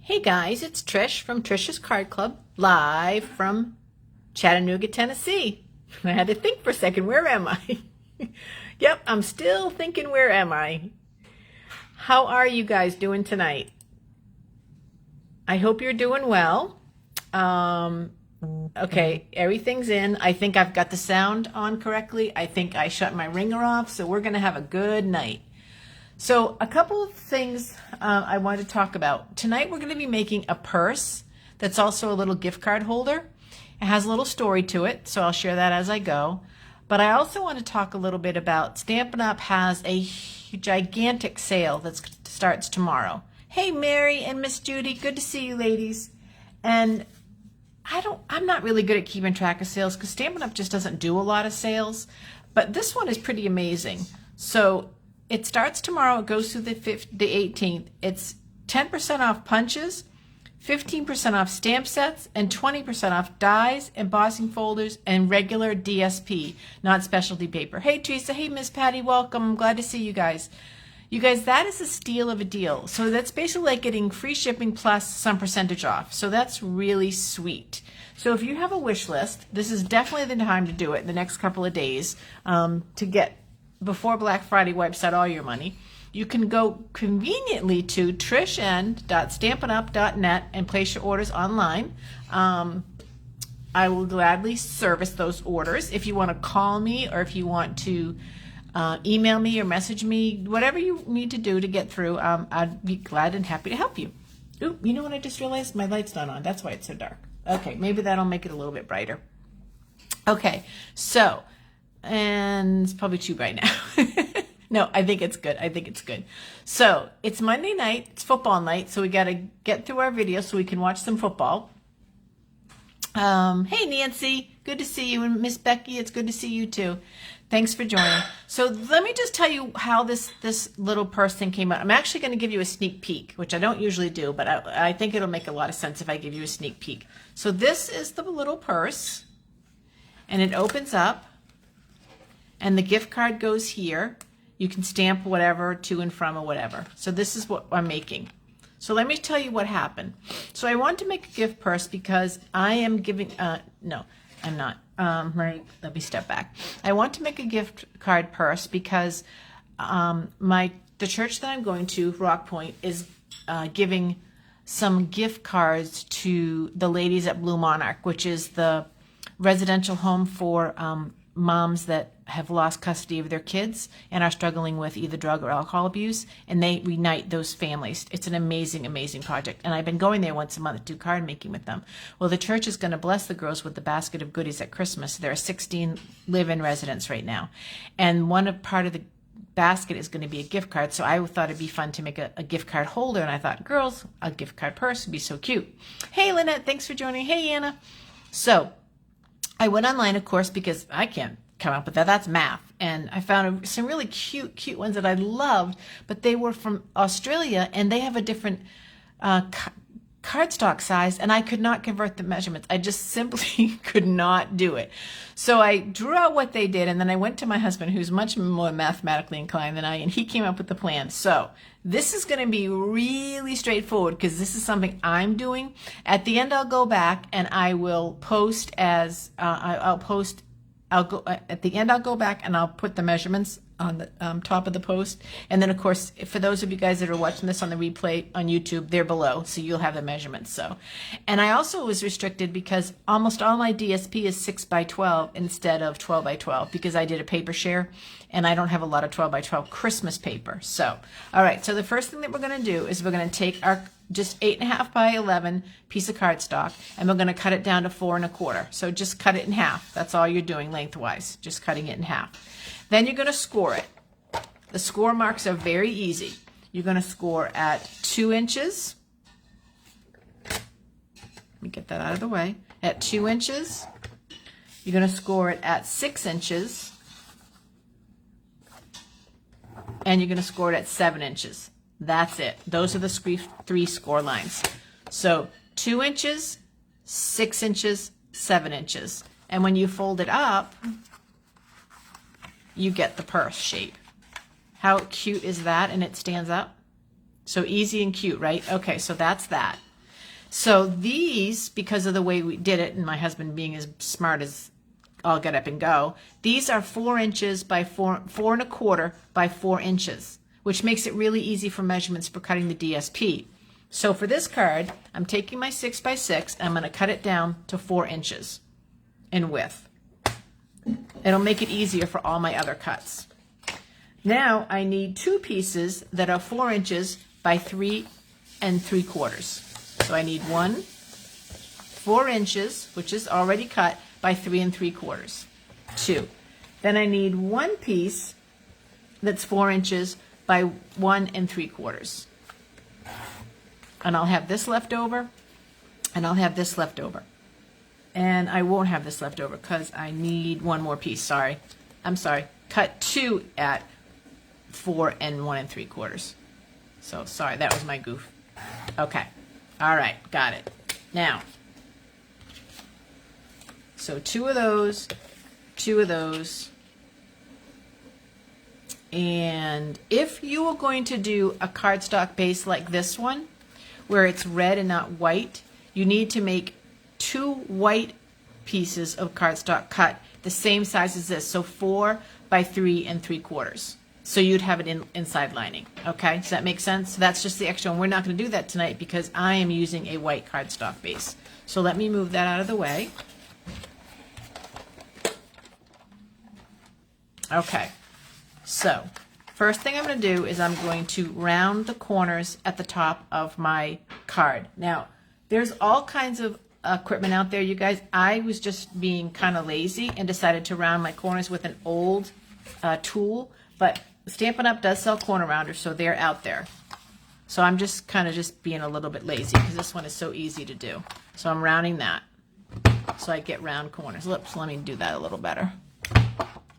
Hey guys, it's Trish from Trish's Card Club, live from Chattanooga, Tennessee. I had to think for a second, where am I? Yep, I'm still thinking, where am I? How are you guys doing tonight? I hope you're doing well. Okay, everything's in. I think I've got the sound on correctly. I think I shut my ringer off, so we're gonna have a good night. So a couple of things I wanted to talk about. Tonight we're going to be making a purse that's also a little gift card holder. It has a little story to it, so I'll share that as I go. But I also want to talk a little bit about Stampin' Up! Has a gigantic sale that starts tomorrow. Hey Mary and Miss Judy, good to see you ladies. And I'm not really good at keeping track of sales because Stampin' Up! Just doesn't do a lot of sales. But this one is pretty amazing. So it starts tomorrow. It goes through the 18th. It's 10% off punches, 15% off stamp sets, and 20% off dies, embossing folders, and regular DSP, not specialty paper. Hey, Teresa. Hey, Miss Patty. Welcome. I'm glad to see you guys. You guys, that is a steal of a deal. So that's basically like getting free shipping plus some percentage off. So that's really sweet. So if you have a wish list, this is definitely the time to do it in the next couple of days to get before Black Friday wipes out all your money. You can go conveniently to trishn.stampinup.net and place your orders online. I will gladly service those orders. If you want to call me or if you want to email me or message me, whatever you need to do to get through, I'd be glad and happy to help you. Ooh, you know what I just realized? My light's not on. That's why it's so dark. Okay, maybe that'll make it a little bit brighter. Okay, so and it's probably too bright now. No, I think it's good. I think it's good. So it's Monday night. It's football night. So we got to get through our video so we can watch some football. Hey, Nancy. Good to see you. And Miss Becky, it's good to see you too. Thanks for joining. So let me just tell you how this little purse thing came out. I'm actually going to give you a sneak peek, which I don't usually do, but I think it'll make a lot of sense if I give you a sneak peek. So this is the little purse, and it opens up. And the gift card goes here. You can stamp whatever to and from or whatever. So this is what I'm making. So let me tell you what happened. So I want to make a gift purse because I am giving, no, I'm not. Let me step back. I want to make a gift card purse because the church that I'm going to, Rock Point, is giving some gift cards to the ladies at Blue Monarch, which is the residential home for moms that have lost custody of their kids and are struggling with either drug or alcohol abuse, and they reunite those families. It's an amazing, amazing project, and I've been going there once a month to do card making with them. Well, the church is going to bless the girls with the basket of goodies at Christmas. There are 16 live-in residents right now, and part of the basket is going to be a gift card, so I thought it'd be fun to make a gift card holder, and I thought, girls, a gift card purse would be so cute. Hey, Lynette, thanks for joining. Hey, Anna. So I went online, of course, because I can't come up with that. That's math. And I found some really cute ones that I loved, but they were from Australia, and they have a different cardstock size, and I could not convert the measurements. I just simply could not do it. So I drew out what they did, and then I went to my husband, who's much more mathematically inclined than I, and he came up with the plan. So this is going to be really straightforward because this is something I'm doing. At the end, I'll go back and I will post at the end, I'll go back and I'll put the measurements on the top of the post. And then, of course, for those of you guys that are watching this on the replay on YouTube, they're below, so you'll have the measurements. And I also was restricted because almost all my DSP is 6x12 instead of 12x12 because I did a paper share, and I don't have a lot of 12x12 Christmas paper. So, all right, so the first thing that we're going to do is we're going to take our just 8.5 by 11 piece of cardstock, and we're going to cut it down to 4 1/4. So just cut it in half. That's all you're doing lengthwise, just cutting it in half. Then you're going to score it. The score marks are very easy. You're going to score at 2 inches. Let me get that out of the way. At 2 inches. You're going to score it at 6 inches. And you're going to score it at 7 inches. That's it. Those are the 3 score lines. So 2 inches, 6 inches, 7 inches. And when you fold it up, you get the purse shape. How cute is that? And it stands up. So easy and cute, right? Okay, so that's that. So these, because of the way we did it, and my husband being as smart as I'll get up and go, these are 4 inches by 4.25 by 4 inches, which makes it really easy for measurements for cutting the DSP. So for this card, I'm taking my 6 by 6 and I'm going to cut it down to 4 inches in width. It'll make it easier for all my other cuts. Now I need 2 pieces that are 4 inches by 3 3/4. So I need 4 inches, which is already cut, by 3 3/4. 2. Then I need 1 piece that's 4 inches by 1 3/4. And I'll have this left over, and I'll have this left over. And I won't have this left over because I need 1 more piece. Sorry. I'm sorry. Cut 2 at 4 and 1 3/4. So sorry, that was my goof. Okay. All right, got it. Now, so 2 of those, 2 of those. And if you are going to do a cardstock base like this one, where it's red and not white, you need to make 2 white pieces of cardstock cut the same size as this, so 4 by 3 3/4. So you'd have it inside lining. Okay, does that make sense? So that's just the extra one. We're not going to do that tonight because I am using a white cardstock base. So let me move that out of the way. Okay, so first thing I'm going to do is I'm going to round the corners at the top of my card. Now, there's all kinds of equipment out there, you guys. I was just being kind of lazy and decided to round my corners with an old tool, but Stampin' Up! Does sell corner rounders, so they're out there. So I'm just kind of just being a little bit lazy because this one is so easy to do. So I'm rounding that so I get round corners. Oops, let me do that a little better.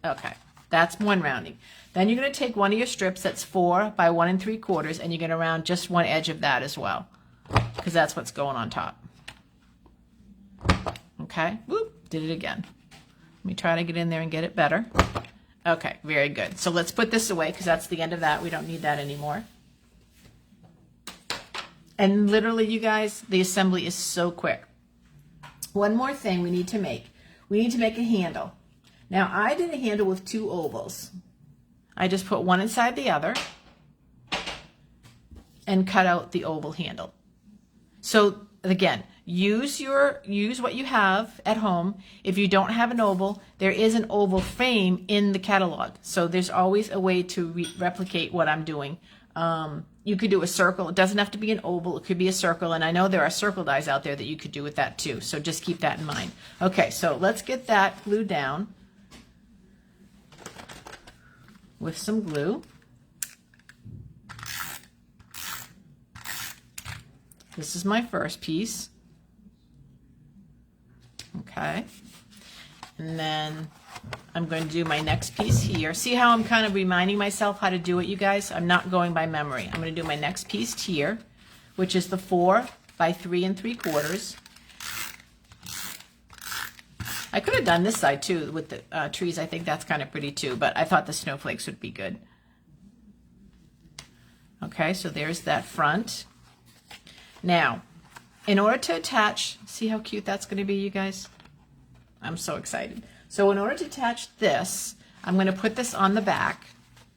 Okay, that's one rounding. Then you're going to take one of your strips that's 4 by 1 3/4, and you're going to round just one edge of that as well, because that's what's going on top. Okay, whoop, did it again. Let me try to get in there and get it better. Okay, very good. So let's put this away because that's the end of that. We don't need that anymore. And literally, you guys, the assembly is so quick. One more thing we need to make. We need to make a handle. Now, I did a handle with 2 ovals. I just put one inside the other and cut out the oval handle. So again, use what you have at home. If you don't have an oval, there is an oval frame in the catalog. So there's always a way to replicate what I'm doing. You could do a circle. It doesn't have to be an oval. It could be a circle. And I know there are circle dies out there that you could do with that too. So just keep that in mind. Okay, so let's get that glued down with some glue. This is my first piece. Okay. And then I'm going to do my next piece here. See how I'm kind of reminding myself how to do it, you guys? I'm not going by memory. I'm going to do my next piece here, which is the 4 by 3 3/4. I could have done this side too with the trees. I think that's kind of pretty too, but I thought the snowflakes would be good. Okay, so there's that front. Now, in order to attach, see how cute that's going to be, you guys? I'm so excited. So in order to attach this, I'm going to put this on the back,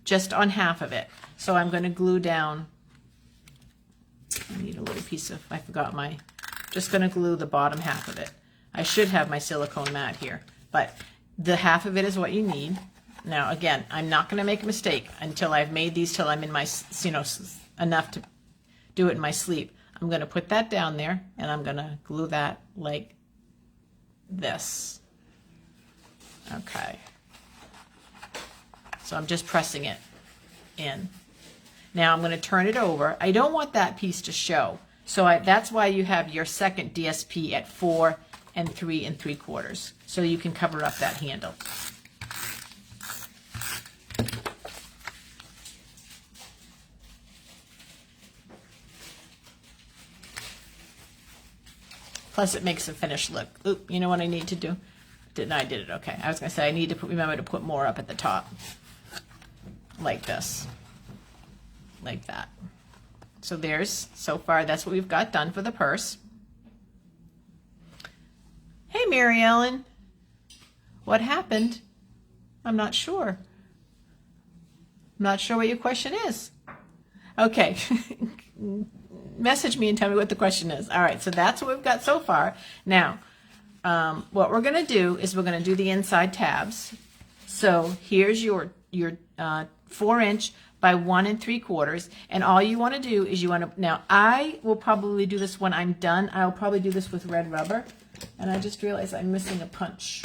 just on half of it. So I'm going to glue down, I need a little piece of, I forgot my, just going to glue the bottom half of it. I should have my silicone mat here, but the half of it is what you need. Now, again, I'm not going to make a mistake until I've made these, till I'm in my, enough to do it in my sleep. I'm going to put that down there, and I'm going to glue that like this. Okay. So I'm just pressing it in. Now I'm going to turn it over. I don't want that piece to show. So that's why you have your second DSP at 4 and 3 3/4. So you can cover up that handle. Plus it makes a finished look. Oop, you know what I need to do? I did it, okay. I was going to say I need to remember to put more up at the top. Like this. Like that. So so far that's what we've got done for the purse. Mary Ellen. What happened? I'm not sure. I'm not sure what your question is. Okay. Message me and tell me what the question is. All right, so that's what we've got so far. Now, what we're going to do is we're going to do the inside tabs. So here's your 4-inch by 1 3/4, and all you want to do is you want to, now I will probably do this when I'm done. I'll probably do this with red rubber, and I just realized I'm missing a punch.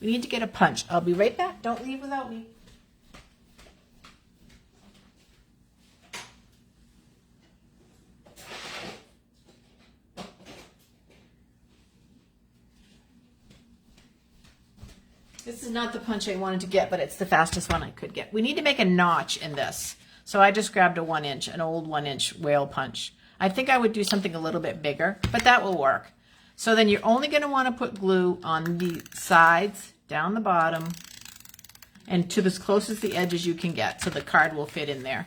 We need to get a punch. I'll be right back. Don't leave without me. This is not the punch I wanted to get, but it's the fastest one I could get. We need to make a notch in this. So I just grabbed a 1-inch, an old 1-inch whale punch. I think I would do something a little bit bigger, but that will work. So then you're only going to want to put glue on the sides, down the bottom, and to as close as the edge as you can get, so the card will fit in there.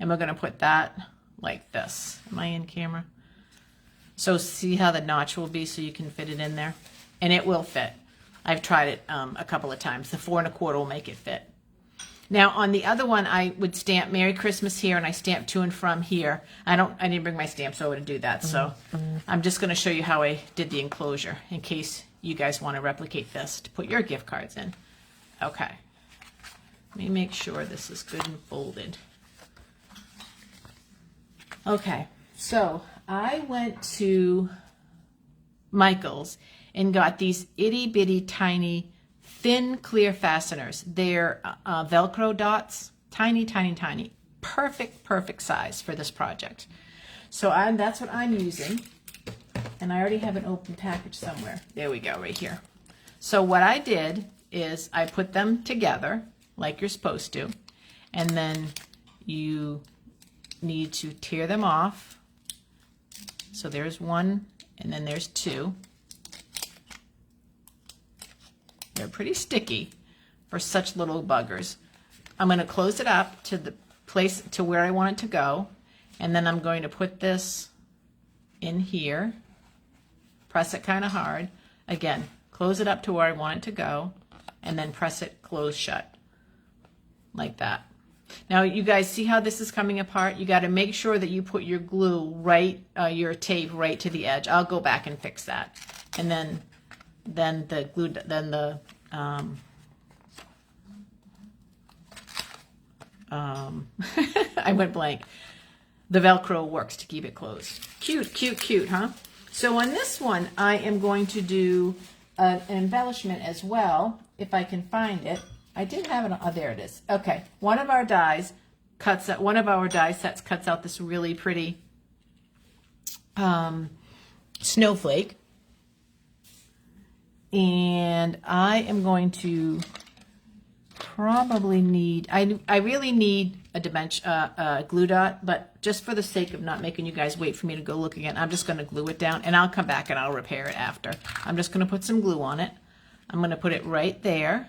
And we're going to put that like this. Am I in camera? So see how the notch will be so you can fit it in there? And it will fit. I've tried it a couple of times. The 4 1/4 will make it fit. Now on the other one, I would stamp Merry Christmas here, and I stamp to and from here. I didn't bring my stamps over to do that, so I'm just going to show you how I did the enclosure in case you guys want to replicate this to put your gift cards in. Okay. Let me make sure this is good and folded. Okay, so I went to Michael's and got these itty bitty tiny thin clear fasteners. They're Velcro dots, tiny, tiny, tiny. Perfect size for this project. So that's what I'm using. And I already have an open package somewhere. There we go, right here. So what I did is I put them together like you're supposed to. And then you need to tear them off. So there's one, and then there's two. They're pretty sticky for such little buggers. I'm going to close it up to the place to where I want it to go, and then I'm going to put this in here, press it kind of hard. Again, close it up to where I want it to go, and then press it closed shut like that. Now you guys see how this is coming apart? You got to make sure that you put your glue right, your tape right to the edge. I'll go back and fix that, and then the glue, then the I went blank. The Velcro works to keep it closed. Cute, huh? So on this one, I am going to do an embellishment as well, if I can find it. I did have it. Oh, there it is. Okay, one of our die sets cuts out this really pretty snowflake. And I am going to probably need, I really need a glue dot, but just for the sake of not making you guys wait for me to go look again, I'm just going to glue it down, and I'll come back and I'll repair it after. I'm just going to put some glue on it. I'm going to put it right there.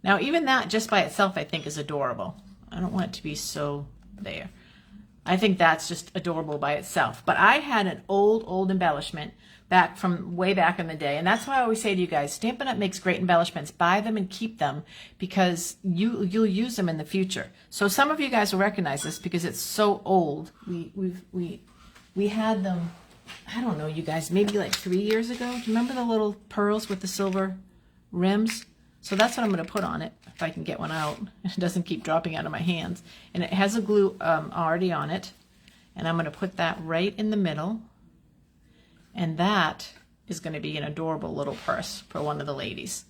Now even that just by itself I think is adorable. I don't want it to be so there. I think that's just adorable by itself. But I had an old embellishment back from way back in the day. And that's why I always say to you guys, Stampin' Up! Makes great embellishments. Buy them and keep them because you'll use them in the future. So some of you guys will recognize this because it's so old. We had them, I don't know, you guys, maybe like 3 years ago. Do you remember the little pearls with the silver rims? So that's what I'm going to put on it, if I can get one out. It doesn't keep dropping out of my hands. And it has a glue already on it. And I'm going to put that right in the middle. And that is going to be an adorable little purse for one of the ladies.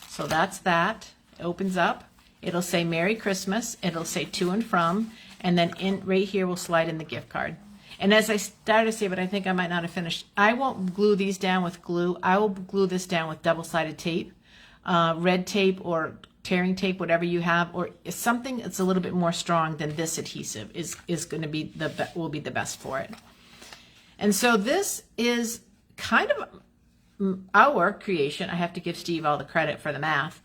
So that's that. It opens up. It'll say Merry Christmas. It'll say to and from. And then right here we'll slide in the gift card. And as I started to say, but I think I might not have finished, I won't glue these down with glue. I will glue this down with double-sided tape. Red tape or tearing tape, whatever you have, or something that's a little bit more strong than this adhesive is going to be will be the best for it. And so this is kind of our creation. I have to give Steve all the credit for the math.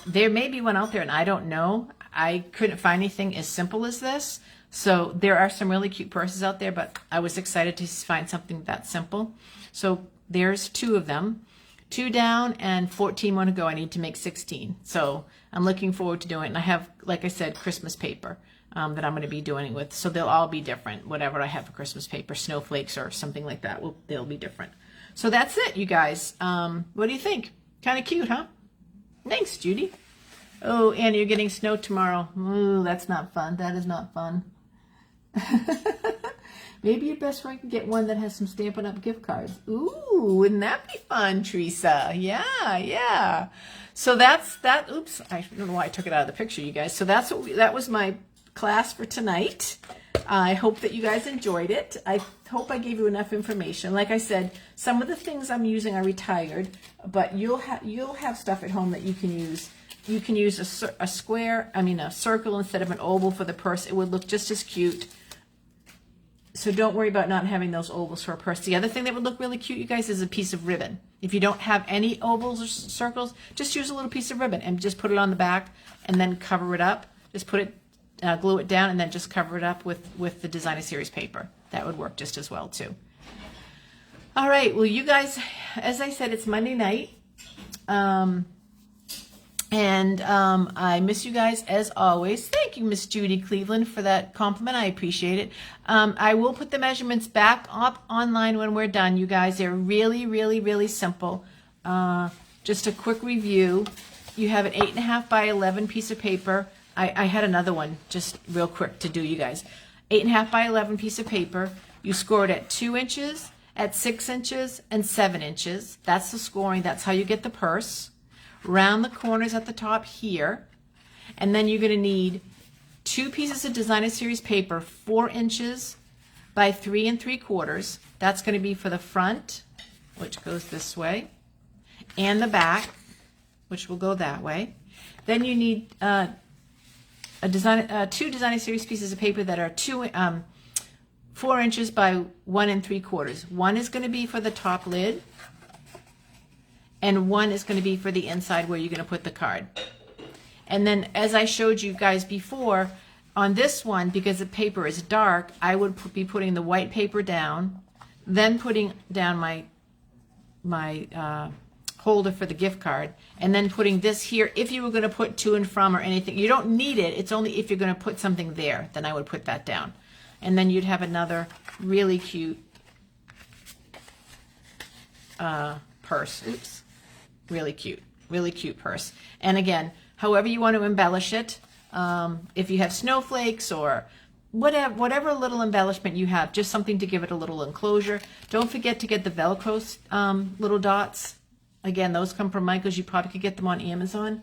There may be one out there, and I don't know. I couldn't find anything as simple as this. So there are some really cute purses out there, but I was excited to find something that simple. So there's two of them. 2 down and 14 more to go. I need to make 16. So I'm looking forward to doing it. And I have, like I said, Christmas paper that I'm going to be doing it with. So they'll all be different. Whatever I have for Christmas paper, snowflakes or something like that, they'll be different. So that's it, you guys. What do you think? Kind of cute, huh? Thanks, Judy. Oh, Annie, you're getting snow tomorrow. Ooh, that's not fun. That is not fun. Maybe your best friend can get one that has some Stampin' Up! Gift cards. Ooh, wouldn't that be fun, Teresa? Yeah, yeah. So that's that. Oops, I don't know why I took it out of the picture, you guys. So that was my class for tonight. I hope that you guys enjoyed it. I hope I gave you enough information. Like I said, some of the things I'm using are retired, but you'll have stuff at home that you can use. You can use a circle instead of an oval for the purse. It would look just as cute. So don't worry about not having those ovals for a purse. The other thing that would look really cute, you guys, is a piece of ribbon. If you don't have any ovals or circles, just use a little piece of ribbon and just put it on the back and then cover it up. Just put it, glue it down, and then just cover it up with the Designer Series paper. That would work just as well too. All right, well, you guys, as I said, it's Monday night. I miss you guys as always. Thank you, Miss Judy Cleveland, for that compliment. I appreciate it. I will put the measurements back up online when we're done, you guys. They're really, really, really simple. Just a quick review. You have an 8.5 by 11 piece of paper. I had another one just real quick to do, you guys. 8.5 by 11 piece of paper. You score it at 2 inches, at 6 inches, and 7 inches. That's the scoring. That's how you get the purse. Round the corners at the top here, and then you're going to need 2 pieces of Designer Series paper, 4 inches by 3 3/4. That's going to be for the front, which goes this way, and the back, which will go that way. Then you need 2 Designer Series pieces of paper that are 4 inches by 1 3/4. One is going to be for the top lid, and one is going to be for the inside where you're going to put the card. And then, as I showed you guys before, on this one, because the paper is dark, I would be putting the white paper down, then putting down my holder for the gift card, and then putting this here. If you were going to put to and from or anything, you don't need it. It's only if you're going to put something there, then I would put that down. And then you'd have another really cute purse. Oops. Really cute purse. And again, however you want to embellish it, if you have snowflakes or whatever little embellishment you have, just something to give it a little enclosure. Don't forget to get the Velcro little dots. Again, those come from Michael's. You probably could get them on Amazon.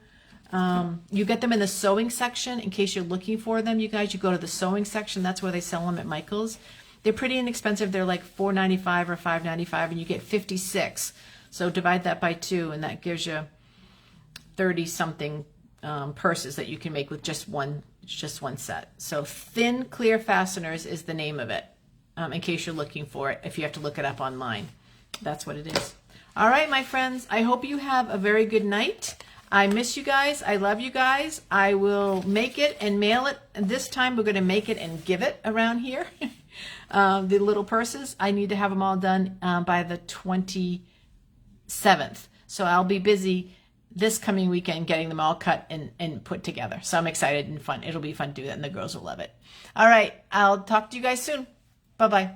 You get them in the sewing section in case you're looking for them, you guys. You go to the sewing section. That's where they sell them at Michael's. They're pretty inexpensive. They're like $4.95 or $5.95, and you get 56. So divide that by 2, and that gives you 30-something purses that you can make with just one set. So Thin Clear Fasteners is the name of it, in case you're looking for it, if you have to look it up online. That's what it is. All right, my friends, I hope you have a very good night. I miss you guys. I love you guys. I will make it and mail it. And this time we're going to make it and give it around here. The little purses. I need to have them all done by the 27th. So I'll be busy this coming weekend getting them all cut and put together. So I'm excited and fun. It'll be fun to do that, and the girls will love it. All right. I'll talk to you guys soon. Bye-bye.